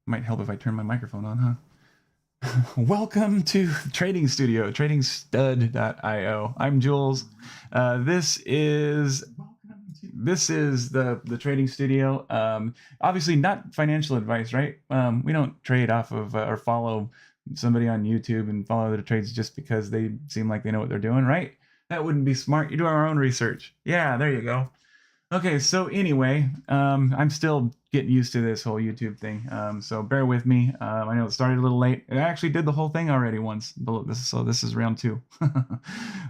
Might help if I turn my microphone on, huh? Welcome to Trading Studio, tradingstud.io. I'm Jules. This is the Trading Studio. Obviously not financial advice, right? We don't trade off of or follow somebody on YouTube and follow their trades just because they seem like they know what they're doing, right? That wouldn't be smart. You do our own research. Yeah, there you go. Okay, so anyway, I'm still getting used to this whole YouTube thing, so bear with me. I know it started a little late. I actually did the whole thing already once, so this is round 2.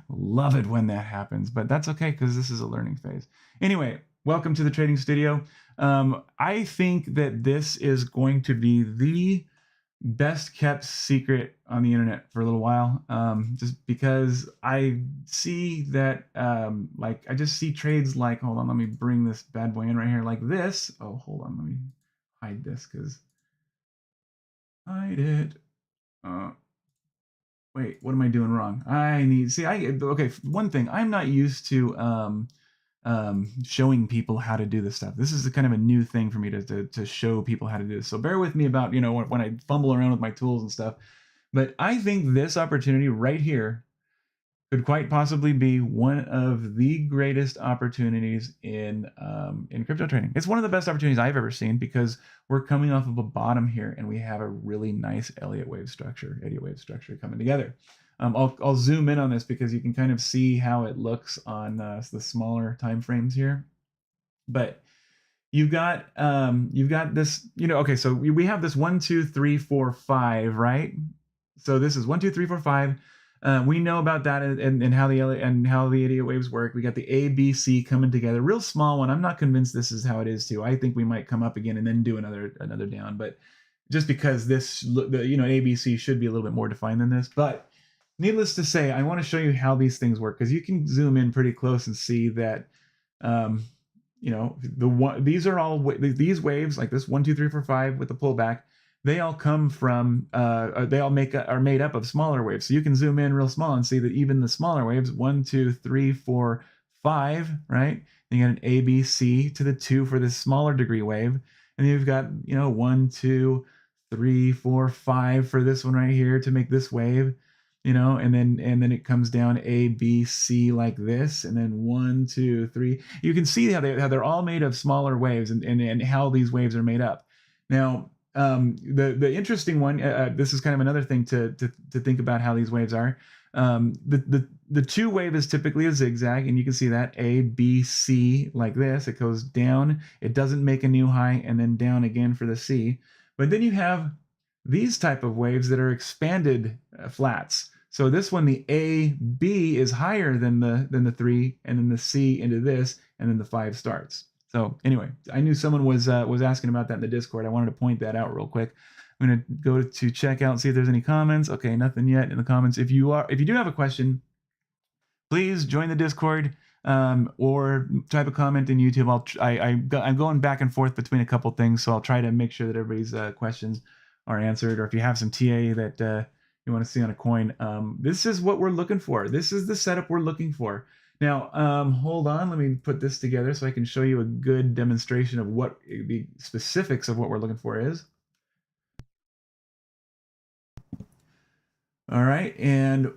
Love it when that happens, but that's okay because this is a learning phase. Anyway, welcome to the Trading Studio. I think that this is going to be the best kept secret on the internet for a little while, just because I see that like I just see trades like, hold on, let me bring this bad boy in right here like this. Oh, hold on, let me hide this because hide it. Wait, what am I doing wrong? Okay, one thing, I'm not used to showing people how to do this stuff. This is a kind of a new thing for me to show people how to do this. So bear with me about, when I fumble around with my tools and stuff. But I think this opportunity right here could quite possibly be one of the greatest opportunities in crypto trading. It's one of the best opportunities I've ever seen because we're coming off of a bottom here and we have a really nice Elliott Wave structure coming together. I'll zoom in on this because you can kind of see how it looks on the smaller time frames here. But you've got this, okay, so we have this 1, 2, 3, 4, 5, right? So this is 1, 2, 3, 4, 5. We know about that and how the Elliott Waves work. We got the A, B, C coming together. Real small one. I'm not convinced this is how it is too. I think we might come up again and then do another down. But just because this, A, B, C should be a little bit more defined than this. But needless to say, I want to show you how these things work because you can zoom in pretty close and see that. These are all these waves like this 1, 2, 3, 4, 5 with the pullback. They all come from they all are made up of smaller waves. So you can zoom in real small and see that even the smaller waves 1, 2, 3, 4, 5, right? Then you got an A, B, C to the 2 for this smaller degree wave, and then you've got 1, 2, 3, 4, 5 for this one right here to make this wave. And then it comes down A, B, C like this, and then 1, 2, 3. You can see how they're all made of smaller waves and how these waves are made up. Now, the interesting one, this is kind of another thing to think about how these waves are. The 2 wave is typically a zigzag, and you can see that A, B, C like this. It goes down, it doesn't make a new high, and then down again for the C. But then you have these type of waves that are expanded flats. So this one, the A, B is higher than the 3, and then the C into this, and then the 5 starts. So anyway, I knew someone was asking about that in the Discord. I wanted to point that out real quick. I'm going to go to check out and see if there's any comments. Okay, nothing yet in the comments. If you do have a question, please join the Discord or type a comment in YouTube. I'm going back and forth between a couple things, so I'll try to make sure that everybody's questions are answered. Or if you have some TA that you want to see on a coin, this is what we're looking for. This is the setup we're looking for. Now, hold on. Let me put this together so I can show you a good demonstration of what the specifics of what we're looking for is. All right, and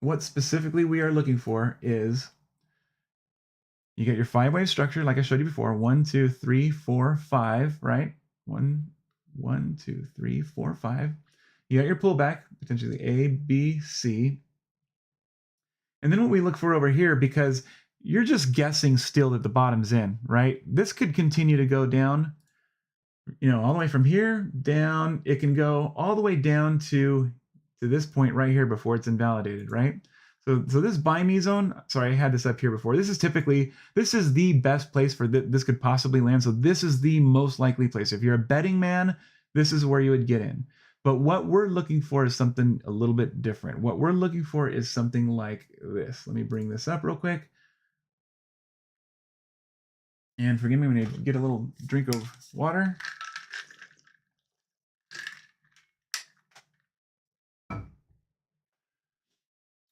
what specifically we are looking for is you get your 5-wave structure like I showed you before. 1, 2, 3, 4, 5, right? 1, 2, 3, 4, 5. You got your pullback, potentially A, B, C. And then what we look for over here, because you're just guessing still that the bottom's in, right? This could continue to go down, all the way from here down. It can go all the way down to this point right here before it's invalidated, right? So this buy me zone, sorry, I had this up here before. This is the best place for this could possibly land. So this is the most likely place. If you're a betting man, this is where you would get in. But what we're looking for is something a little bit different. What we're looking for is something like this. Let me bring this up real quick. And forgive me when I get a little drink of water.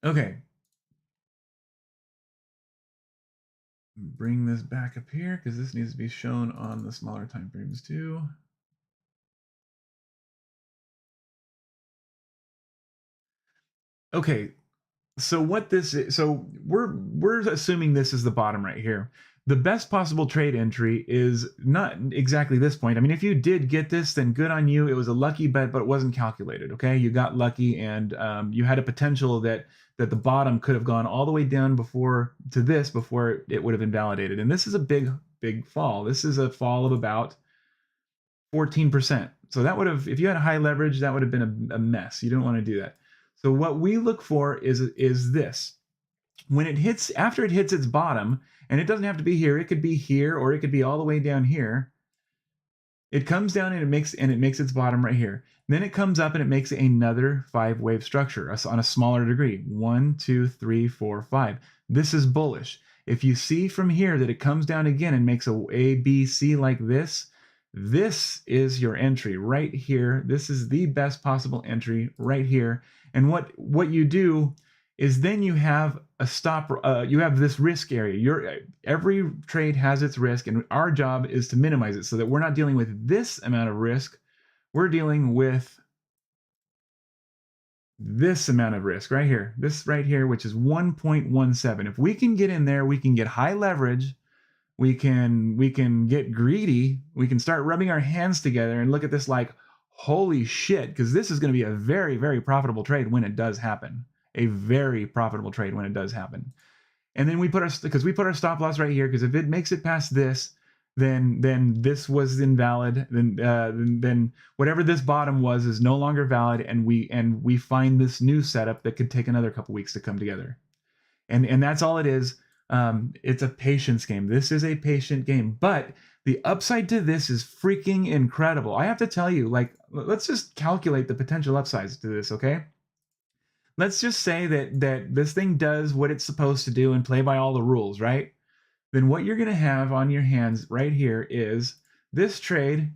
Okay. Bring this back up here because this needs to be shown on the smaller time frames too. Okay, so what this is, so we're assuming this is the bottom right here. The best possible trade entry is not exactly this point. I mean, if you did get this, then good on you. It was a lucky bet, but it wasn't calculated. Okay, you got lucky, and you had a potential that the bottom could have gone all the way down before to this before it would have invalidated. And this is a big fall. This is a fall of about 14%. So that would have, if you had a high leverage, that would have been a mess. You don't want to do that. So what we look for is this. When it hits, after it hits its bottom, and it doesn't have to be here, it could be here, or it could be all the way down here. It comes down and it makes its bottom right here. Then it comes up and it makes another 5-wave structure on a smaller degree. 1, 2, 3, 4, 5. This is bullish. If you see from here that it comes down again and makes a B, C like this, this is your entry right here. This is the best possible entry right here. And what you do is then you have a stop. You have this risk area. Every trade has its risk, and our job is to minimize it so that we're not dealing with this amount of risk. We're dealing with this amount of risk right here. This right here, which is 1.17. If we can get in there, we can get high leverage. We can get greedy. We can start rubbing our hands together and look at this like, holy shit, because this is going to be a very, very profitable trade when it does happen. A very profitable trade when it does happen. And then we put our stop loss right here, because if it makes it past this, then this was invalid. Then whatever this bottom was is no longer valid, and we find this new setup that could take another couple weeks to come together. And that's all it is. It's a patience game. This is a patient game, but the upside to this is freaking incredible. I have to tell you, like, let's just calculate the potential upsides to this, okay? Let's just say that this thing does what it's supposed to do and play by all the rules, right? Then what you're going to have on your hands right here is this trade,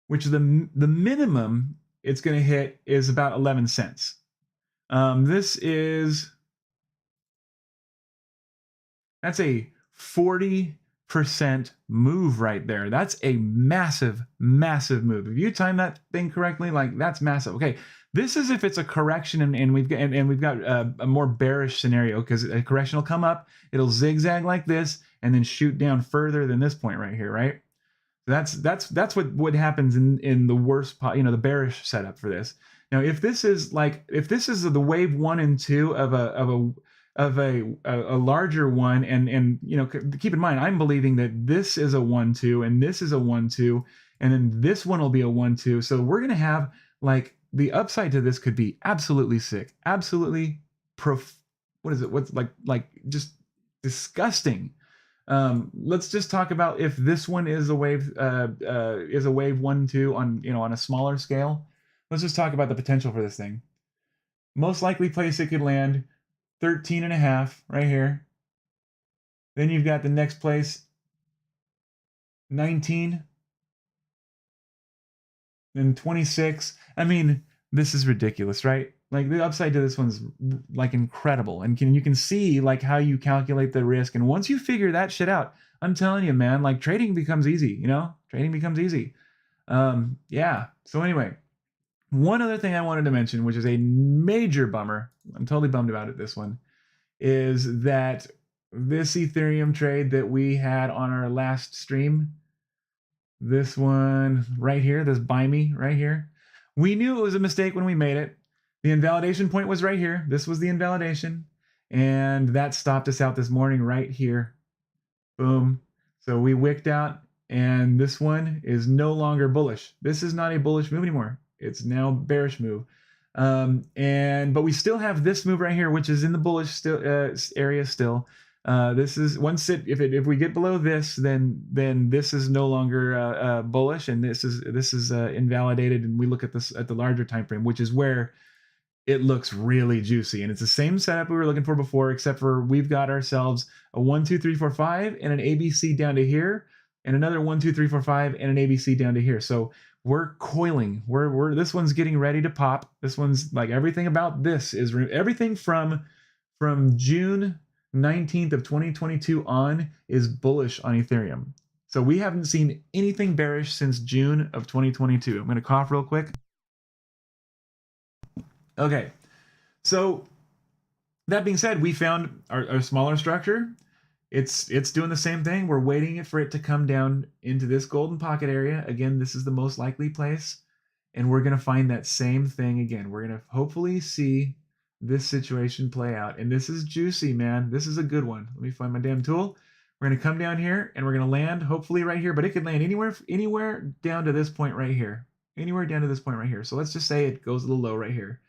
which the minimum it's going to hit is about 11 cents. That's a 40% move right there. That's a massive, massive move. If you time that thing correctly, like, that's massive. Okay, this is if it's a correction, and we've got a more bearish scenario, because a correction will come up, it'll zigzag like this, and then shoot down further than this point right here, right? That's what happens in the worst, the bearish setup for this. Now, if this is the wave 1 and 2 of a larger one, and keep in mind, I'm believing that this is a 1-2 and this is a 1-2, and then this one will be a 1-2. So we're gonna have, like, the upside to this could be absolutely sick, absolutely what's just disgusting. Let's just talk about if this one is a wave 1-2 on a smaller scale. Let's just talk about the potential for this thing. Most likely place it could land 13.5 right here. Then you've got the next place 19, then 26. I mean, this is ridiculous, right? Like, the upside to this one's like incredible, and you can see like how you calculate the risk. And once you figure that shit out, I'm telling you, man, like, trading becomes easy. Trading becomes easy. Yeah. So anyway, one other thing I wanted to mention, which is a major bummer, I'm totally bummed about it, this one, is that this Ethereum trade that we had on our last stream, this one right here, this buy me right here, we knew it was a mistake when we made it. The invalidation point was right here. This was the invalidation, and that stopped us out this morning right here. Boom. So we wicked out, and this one is no longer bullish. This is not a bullish move anymore. It's now bearish move. But we still have this move right here, which is in the bullish area still. This is if we get below this, then this is no longer bullish, and this is invalidated. And we look at this at the larger time frame, which is where it looks really juicy. And it's the same setup we were looking for before, except for we've got ourselves a 1, 2, 3, 4, 5 and an ABC down to here, and another 1, 2, 3, 4, 5 and an ABC down to here. So we're coiling. This one's getting ready to pop. This one's like, everything about this is everything from June 19th of 2022 on is bullish on Ethereum. So we haven't seen anything bearish since June of 2022. I'm going to cough real quick. Okay, so that being said, we found our smaller structure. It's doing the same thing. We're waiting for it to come down into this golden pocket area. Again, this is the most likely place. And we're going to find that same thing again. We're going to hopefully see this situation play out. And this is juicy, man. This is a good one. Let me find my damn tool. We're going to come down here and we're going to land hopefully right here, but it could land anywhere down to this point right here. Anywhere down to this point right here. So let's just say it goes a little low right here.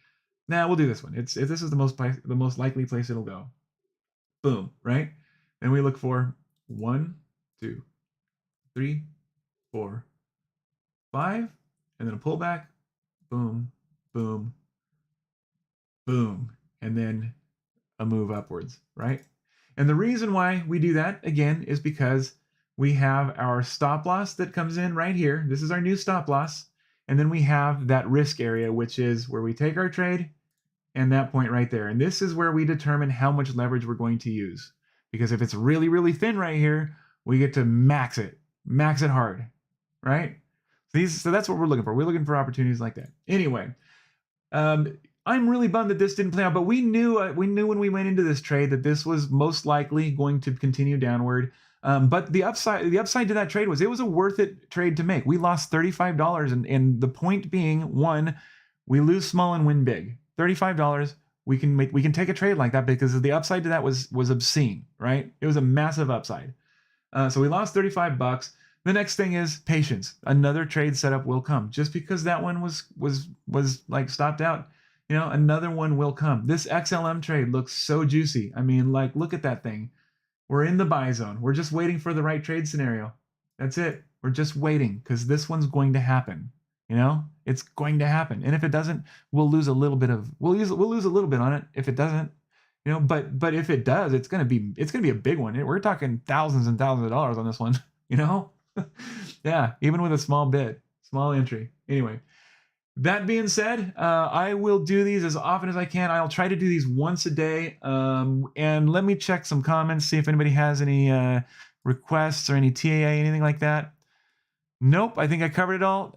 Now we'll do this one. If this is the most likely place it'll go. Boom, right? And we look for 1, 2, 3, 4, 5, and then a pullback. Boom, boom, boom, and then a move upwards, right? And the reason why we do that, again, is because we have our stop loss that comes in right here. This is our new stop loss. And then we have that risk area, which is where we take our trade and that point right there. And this is where we determine how much leverage we're going to use. Because if it's really, really thin right here, we get to max it hard, right? So that's what we're looking for. We're looking for opportunities like that. Anyway, I'm really bummed that this didn't play out, but we knew when we went into this trade that this was most likely going to continue downward. But the upside to that trade was it was a worth it trade to make. We lost $35, and the point being, one, we lose small and win big. $35. We can take a trade like that because the upside to that was obscene, right? It was a massive upside. So we lost $35. The next thing is patience. Another trade setup will come. Just because that one was like stopped out, another one will come. This XLM trade looks so juicy. I mean, like, look at that thing. We're in the buy zone. We're just waiting for the right trade scenario. That's it. We're just waiting because this one's going to happen. It's going to happen. And if it doesn't, we'll lose a little bit on it if it doesn't. But if it does, it's gonna be a big one. We're talking thousands and thousands of dollars on this one. Yeah, even with a small entry. Anyway, that being said, I will do these as often as I can. I'll try to do these once a day. And let me check some comments, see if anybody has any requests or any TAA, anything like that. Nope, I think I covered it all.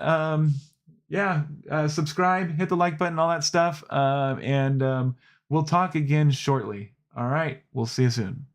Subscribe, hit the like button, all that stuff. And we'll talk again shortly. All right, we'll see you soon.